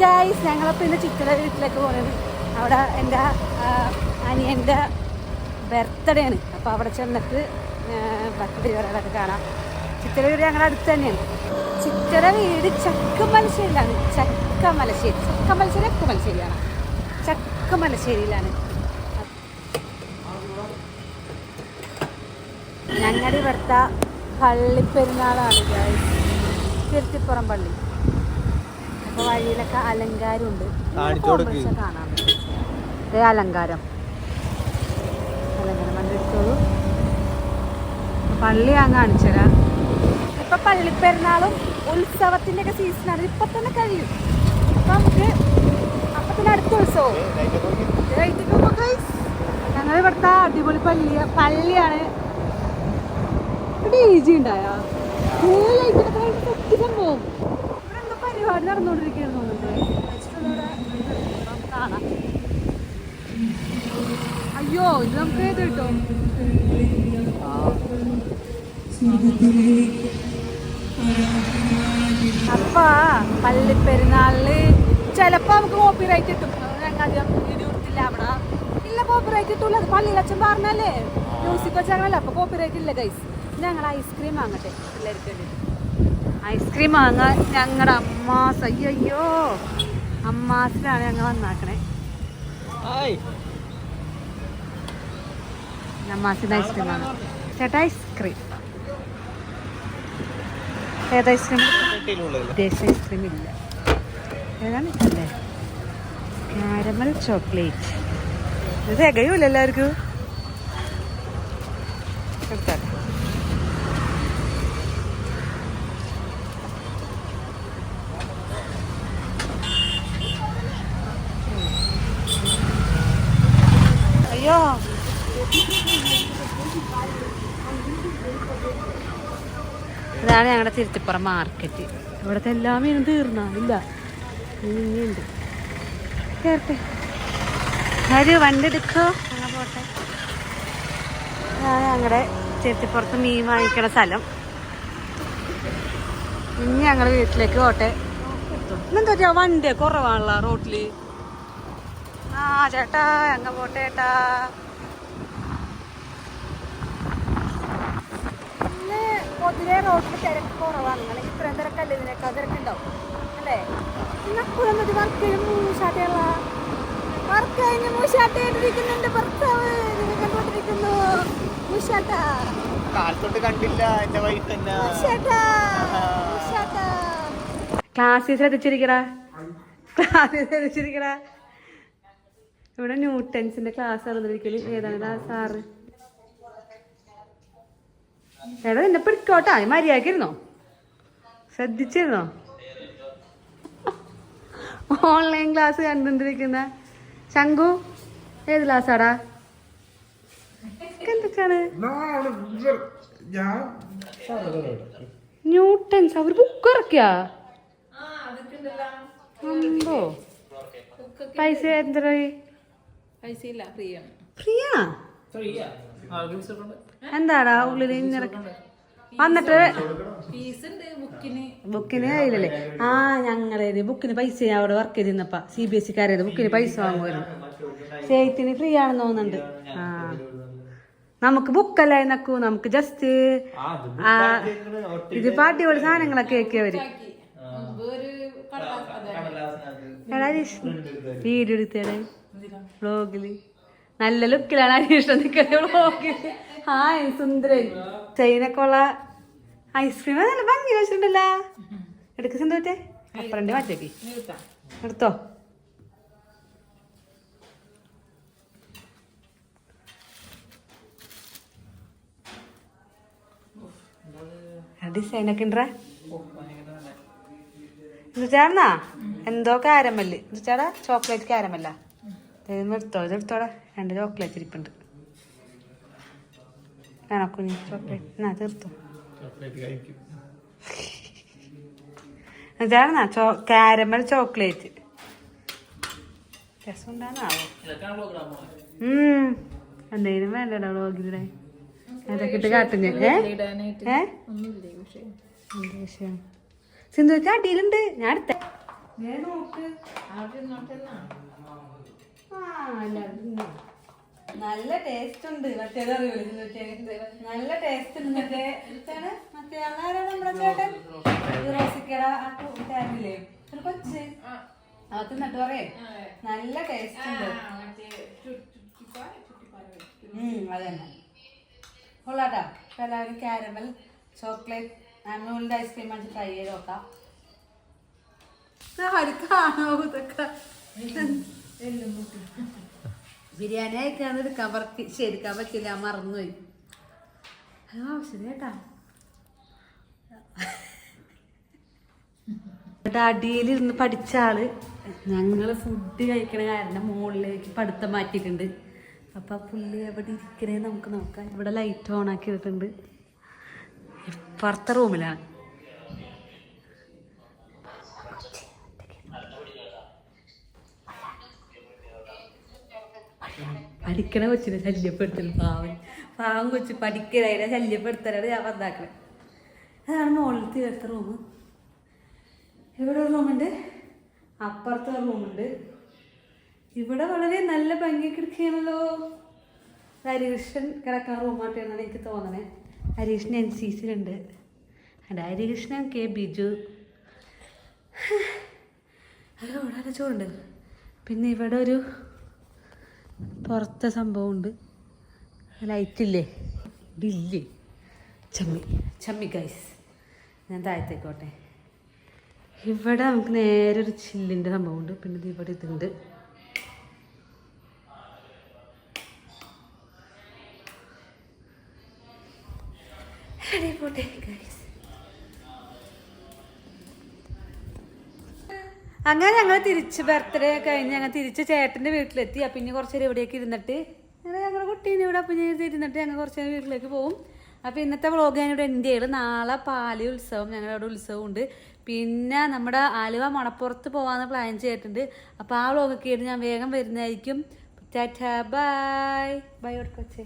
Guys ഞങ്ങളപ്പോൾ ഇന്ന് ചിത്ര വീട്ടിലേക്ക് പോകുന്നത്. അവിടെ എൻ്റെ അനിയൻ്റെ ബർത്ത്ഡേ ആണ്. അപ്പോൾ അവിടെ ചെന്നിട്ട് ബർത്ത്ഡേ പരിപാടികളൊക്കെ കാണാം. ചിത്ര വീട് ഞങ്ങളുടെ അടുത്ത് തന്നെയാണ്. ചിത്ര വീട് ചക്കമലശ്ശേരിയിലാണ്. ചക്കമലശ്ശേരിയിലാണ്. ഞങ്ങളുടെ ഇവിടുത്തെ പള്ളിപ്പെരുന്നാളാണ് ഗൈസ്, തിരുത്തിപ്പുറം പള്ളി. അപ്പോൾ വഴിയിലൊക്കെ അലങ്കാരമുണ്ട്, കാണാൻ പറ്റും. അലങ്കാരം കണ്ടെടുത്തോളൂ. പള്ളി ഞാൻ കാണിച്ചുതരാം. ഇപ്പൊ പള്ളിപ്പെരുന്നാളും ഉത്സവത്തിന്റെ ഒക്കെ സീസണാണ്. ഇപ്പൊ തന്നെ കഴിയും. അപ്പൊ നമുക്ക് അപ്പൊ തന്നെ അടുത്ത ഉത്സവം. ഞങ്ങൾ ഇവിടുത്തെ അടിപൊളി പള്ളിയാണ്. ഡേജി ഉണ്ടായോ സംഭവം. ഇവിടെ എന്തോ പരിപാടി നടന്നുകൊണ്ടിരിക്കുകയാണ് തോന്നുന്നുണ്ട്. കാണാം. അയ്യോ ഇത് നമുക്ക് ഏത് കിട്ടും. അപ്പൊ പള്ളിപ്പെരുന്നാളില് ചിലപ്പോ നമുക്ക് കോപ്പി റൈറ്റ് കിട്ടും. ഞങ്ങൾ അധികം വീഡിയോ കൊടുത്തില്ല. അവിടെ ഇല്ല കോപ്പി റൈറ്റ് കിട്ടൂല. അത് പള്ളിയിലച്ഛൻ പറഞ്ഞല്ലേ, മ്യൂസിക് വെച്ചാണല്ലോ. അപ്പൊ കോപ്പി റൈറ്റ് ഇല്ല ഗൈസ്. ഞങ്ങൾ ഐസ്ക്രീം വാങ്ങട്ടെ പിള്ളേർക്ക് വേണ്ടി. ഐസ്ക്രീം വാങ്ങാൻ ഞങ്ങളുടെ അമ്മാസ്, അയ്യോ അമ്മാസിലാണ് ഞങ്ങൾ വന്നാക്കണേ. അമ്മാസിന്റെ ഐസ്ക്രീം വാങ്ങാം. ചേട്ടാ ഐസ്ക്രീം ഏത് ഐസ്ക്രീം? ദേശീയ ഐസ്ക്രീം ഇല്ല. ഏതാണ് അല്ലേ? Caramel chocolate. ഇത് തികയൂല എല്ലാവർക്കും. എടുത്താട്ടെ. അയ്യോ ഇതാണ് ഞങ്ങളുടെ തിരുത്തിപ്പുറം മാർക്കറ്റ്. ഇവിടുത്തെ എല്ലാ മീനും തീർന്നാ ഇല്ല, ഇനിയുണ്ട്. കേറട്ടെ, ഒരു വണ്ടി എടുക്കോ, ഞങ്ങൾ പോട്ടെ. ഇതാണ് ഞങ്ങളുടെ തിരുത്തിപ്പുറത്ത് മീൻ വാങ്ങിക്കണ സ്ഥലം. ഇനി ഞങ്ങൾ വീട്ടിലേക്ക് പോട്ടെ. ഇന്നെന്താ വണ്ടി കുറവാണല്ലോ റോട്ടില്. ആ ചേട്ടാ ഞങ്ങൾ പോട്ടെ ചേട്ടാ. പൊതുവെ റോഡിൽ തിരക്ക് കുറവാണ്. അല്ലെങ്കിൽ ഇത്രയും തിരക്കല്ലേ, ഇതിനേക്കാൾ തിരക്കുണ്ടാവും അല്ലേ? നക്കുളന്നൊരു വർക്ക് മൂശാട്ടയുള്ള വർക്ക് കഴിഞ്ഞ് മൂശാട്ടയായിട്ടിരിക്കുന്നുണ്ട് ഭർത്താവ്. കണ്ടോണ്ടിരിക്കുന്നു മൂശാട്ട. ക്ലാസ്സിൽ ശ്രദ്ധിച്ചിരിക്കടാ, ഇവിടെ ന്യൂട്ടൻസിന്റെ ക്ലാസ് നടന്നിരിക്കല്. ഏതാണ് സാറ്? എടാ എന്നെ പിടിക്കോട്ടാ. മര്യാദക്കിരുന്നോ? ശ്രദ്ധിച്ചിരുന്നോ? ഓൺലൈൻ ക്ലാസ് കണ്ടിരിക്കുന്ന ശങ്കു ഏത് ക്ലാസ്സാടാ? എന്തൊക്കെയാണ് ന്യൂട്ടൻസ്? അവർ ബുക്ക് ഇറക്കിയാ? പൈസ എന്തരായി? ഫ്രീയാ? എന്താടാ ഉള്ളിൽ വന്നിട്ട് ബുക്കിന് കഴിയില്ലല്ലേ? ആ ഞങ്ങളേത് ബുക്കിന് പൈസ അവിടെ വർക്ക് ചെയ്തിരുന്നപ്പ CBSE കാരേത് ബുക്കിന് പൈസ വാങ്ങുമായിരുന്നു. സ്റ്റേറ്റിന് ഫ്രീ ആണെന്ന് തോന്നുന്നുണ്ട്. ആ നമുക്ക് ബുക്കല്ല എന്നക്കൂ, നമുക്ക് ജസ്റ്റ് ഇത് അടിപൊളി സാധനങ്ങളൊക്കെ ആക്കിയവര്. വീഡിയോ എടുത്തേടെ വ്ളോഗില് നല്ല ലുക്കിലാണ് അനീഷ് നിൽക്കുന്നത് വ്ളോഗില്. ഹായ് സുന്ദരൻ. ചൈനൊക്കെ ഉള്ള ഐസ്ക്രീം നല്ല ഭംഗി വെച്ചിട്ടുണ്ടല്ലോ. എടുക്ക സിന്ധുവറ്റെ അപ്പറന്റെ മാറ്റേക്ക് എടുത്തോ. ഡിസൈനൊക്കെ ഉണ്ടേ. ചേർന്നാ എന്തോ കാരമല് ചേട്ടാ, ചോക്ലേറ്റ് കാരമല്ല. എടുത്തോ, ഇതെടുത്തോടെ. 2 ചോക്ലേറ്റ് ഇരിപ്പുണ്ട്. വേണോ കുഞ്ഞ് ചോക്ലേറ്റ്? എന്നാ തീർത്തോ. ചേർന്നാ കാരമൽ ചോക്ലേറ്റ് രസം ഉണ്ടാകുന്നാവോ? എന്തെങ്കിലും വേണ്ടടാ വ്ളോഗിലൂടെ. അതൊക്കെ ഇട്ട് കാട്ടും ഞാൻ. വിഷയം സിന്ധുക്ക് അടിയിലുണ്ട്. ഞാൻ എടുത്ത നോക്ക് നല്ല ടേസ്റ്റ് ഉണ്ട് മറ്റേത് അറിയില്ല നല്ല ടേസ്റ്റ് ഉണ്ട് മറ്റേ ആരാണ് നമ്മുടെ ചേട്ടൻ റോസിക്കട കൂട്ടുകാരനില്ലേ ഒരു കൊച്ച് അത് എന്നിട്ട് പറയേ നല്ല ടേസ്റ്റ് ഉണ്ട് അതന്നെ കൊള്ളാട്ടാ എല്ലാവരും കാരമൽ ചോക്ലേറ്റ് അമൂലിന്റെ ഐസ്ക്രീം വാങ്ങിച്ച് ട്രൈ ചെയ്ത് നോക്കാം കാണോ ഇതൊക്കെ ബിരിയാണി അയക്കാൻ എടുക്കാൻ പറ്റില്ല മറന്നുപോയി ശരി കേട്ടാ അടിയിലിരുന്ന് പഠിച്ച ആള് ഞങ്ങള് ഫുഡ് കഴിക്കണ കാരണം മുകളിലേക്ക് പഠിത്തം മാറ്റിയിട്ടുണ്ട് അപ്പൊ പുള്ളി എവിടെ ഇരിക്കണേ നമുക്ക് നോക്കാം ഇവിടെ ലൈറ്റ് ഓൺ ആക്കിയിട്ടുണ്ട് ഇപ്പുറത്തെ റൂമിലാണ് പഠിക്കണ കൊച്ചിനെ ശല്യപ്പെടുത്തല് പാവം കൊച്ചു പഠിക്കണതിനെ ശല്യപ്പെടുത്തലാണ് ഞാൻ വന്നാക്കണേ അതാണ് മുകളിൽ തീർത്ത റൂം ഇവിടെ ഒരു റൂമുണ്ട് അപ്പുറത്ത് ഒരു റൂമുണ്ട് ഇവിടെ വളരെ നല്ല ഭംഗി കിടക്കുകയാണല്ലോ ഹരികൃഷ്ണൻ കിടക്കുന്ന റൂമായിട്ടാണ് എനിക്ക് തോന്നണേ ഹരികൃഷ്ണൻ NCC-ലുണ്ട് എൻ്റെ ഹരികൃഷ്ണൻ കെ ബിജു അത് വളരെ ചോറുണ്ട് പിന്നെ ഇവിടെ ഒരു പുറത്തെ സംഭവമുണ്ട് ലൈറ്റില്ലേ ഇതില്ലേ ചമ്മി ഗൈസ് ഞാൻ താഴത്തേക്കോട്ടെ ഇവിടെ നമുക്ക് നേരെ ഒരു ചില്ലിൻ്റെ സംഭവമുണ്ട് പിന്നെ ഇത് ഇവിടെ ഇതുണ്ട് പോട്ടെ ഗൈസ് അങ്ങനെ ഞങ്ങൾ തിരിച്ച് ബർത്ത്ഡേ കഴിഞ്ഞ് ഞങ്ങൾ തിരിച്ച് ചേട്ടൻ്റെ വീട്ടിലെത്തി അപ്പം ഇനി കുറച്ച് നേരം ഇവിടേക്ക് ഇരുന്നിട്ട് അങ്ങനെ ഞങ്ങളുടെ കുട്ടീനെ ഇവിടെ അപ്പം ഇരുന്നിട്ട് ഞങ്ങൾ കുറച്ച് നേരം വീട്ടിലേക്ക് പോകും അപ്പോൾ ഇന്നത്തെ വ്ളോഗ് ഞാനിവിടെ എൻ്റെ ചെയ്യൽ നാളെ പാലി ഉത്സവം ഞങ്ങളുടെ അവിടെ ഉത്സവമുണ്ട് പിന്നെ നമ്മുടെ ആലുവ മണപ്പുറത്ത് പോകാമെന്ന് പ്ലാൻ ചെയ്തിട്ടുണ്ട് അപ്പോൾ ആ വ്ളോഗൊക്കെ ആയിട്ട് ഞാൻ വേഗം വരുന്നതായിരിക്കും ടാറ്റാ ബൈ കൊടുക്കച്ചേ